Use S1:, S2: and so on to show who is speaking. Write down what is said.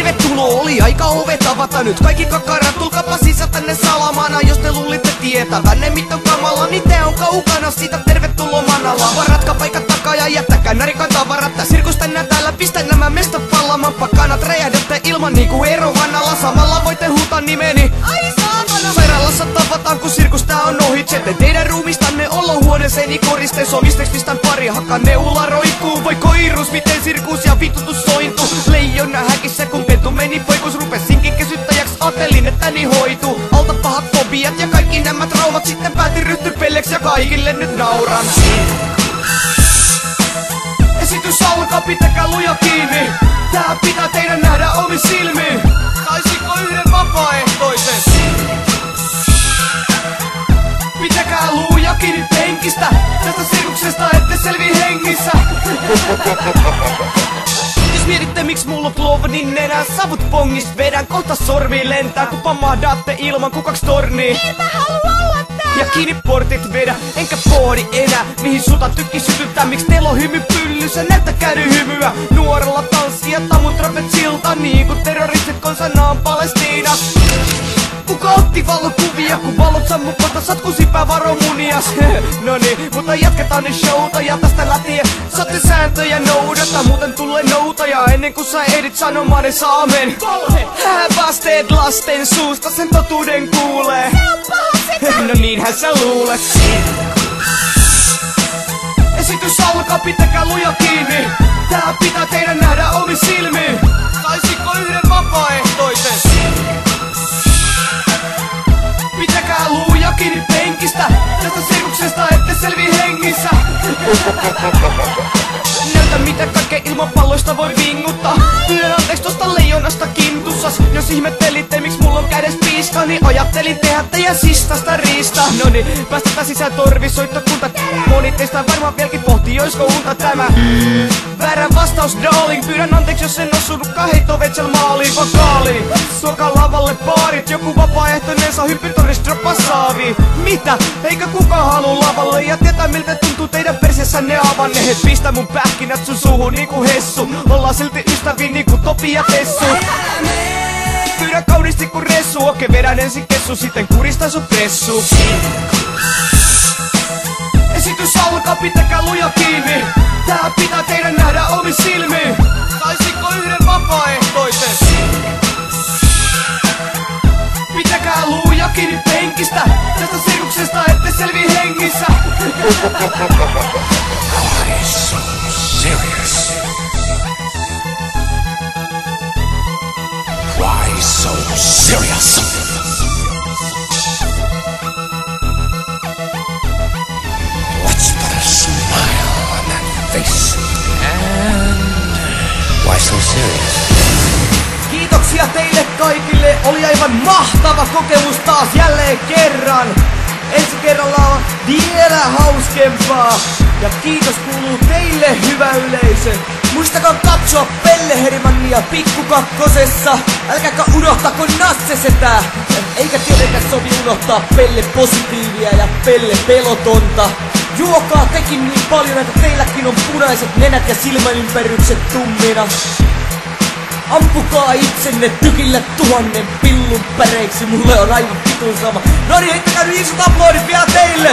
S1: Tervetuloa, oli aika ovet avata nyt. Kaikki kakarat, tulkapa sisään tänne salamana. Jos te luulitte tietävänne mit on kamala, niin te on kaukana siitä, tervetuloa manala. Varatkaa paikat takaa ja jättäkää narikan tavarat. Tää sirkus tänään täällä, pistä nämä mestat pallamaan. Pakanat räjähdätte ilman niinku erovannalla. Samalla voitte huutaa nimeni. Ai saamana! Sairaalassa tavataan kun sirkus tää on ohitse. Teidän ruumistanne olohuoneeseeni koriste. Somisteks pistän pari hakkaa neula roikkuu. Voi koirus, miten sirkus ja vitutus sointuu. Leijona häkissä kun pentu meni poikus. Rupesinkin kesyttäjäks, ajattelin että niin hoituu. Alta pahat fobiat ja kaikki nämä traumat. Sitten päätin ryhtyä pelleksi ja kaikille nyt nauran. Esitys alkaa, pitäkää luja kiinni. Tää pitää teidän nähdä omin silmiin. Taisiko yhden vapaaehtoisen? Pitäkää luja kiinni penkistä. Tästä sirkuksesta ette selvi hengissä. Jos mietitte miksi mulla on klovnin nenä, savut pongist vedän, kohta sormiin lentää. Kun pamahdatte ilman kukaks torniin.
S2: En mä halua olla täällä.
S1: Ja kiinni portit vedä, enkä pohdi enää mihin suta tykki sytyttää. Miks teillä on hymy pyllyssä, näyttäkää nyt hymyä. Nuorella tanssia, tammut trapetsilta. Niin kun terroristit konsanaan Palestiina. Kuka otti valokuvia, kun valot sammu kohta satkusipää varo munias. Noniin, mutta jatketaan nyt showta ja tästä lähtien saatte sääntöjä noudata. Muuten tulee noutaja ennen kuin sä ehdit sanomaan ne saamen. Häävästeet lasten suusta, sen totuuden kuulee. No niinhän sä luulet. Esitys alkaa, pitäkää luja kiinni. Tää pitää teidän nähdä omin silmiin. Taisiko yhden vapaaehtoisen? Pitäkää luja kiinni penkistä. Tästä sirkuksesta ette selvi hengissä. Näytä mitä kaikkea ilmapalloista voi vinguttaa. Pyydän anteeksi tosta leijonasta kintussas. Jos ihmettelitte miks mulla on kädes piiska, niin ajattelin tehdä teidän sistasta riista. Noniin, päästetään sisään torvisoittokunta. Moni teistä varmaan vieläkin pohtii, oisko unta tämä. Väärä vastaus darling, pyydän anteeksi jos en osunutkaan heitovetsel maaliin vokaaliin. Suokaa lavalle baarit, joku vapaaehtoinen saa hyppytorista droppa saaviin. Mitä? Eikö kukaan haluu lavalle ja tietää miltä tuntuu teidän persessänne avanne. Et pistä mun pähkinät sun suuhun niinku Hessu. Ollaan silti ystäviä niinku Topi ja Tessu. Pyydän kauniisti kun ressu. Okei, vedän ensin kessu, sitten kuristan sun pressu. Esitys alkaa, pitäkää luja kiinni. Tää pitää teidän nähdä omin silmiin. Taisiko yhden vapaaehtoisen? Pitäkää luja kiinni penkistä. Tästä sirkuksesta ette selvi hengissä.
S3: Why so serious? Why so serious? Let's put a smile on that face. And why so serious?
S1: Kiitoksia teille kaikille, oli aivan mahtava kokemus taas jälleen kerran. Ensi kerralla on vielä hauskempaa. Ja kiitos kuuluu teille hyvä yleisö. Muistakaa katsoa Pelle Hermannia Pikku Kakkosessa. Älkääkä unohtako Nassesetää. Eikä tietenkään sovi unohtaa Pelle Positiivia ja Pelle Pelotonta. Juokaa tekin niin paljon, että teilläkin on punaiset nenät ja silmäympärykset tummina. Ampukaa itsenne tykillä 1000 pillun päreiksi, mulle on aivan vitun sama. Noniin, heittäkää nyt isot aplodit vielä teille!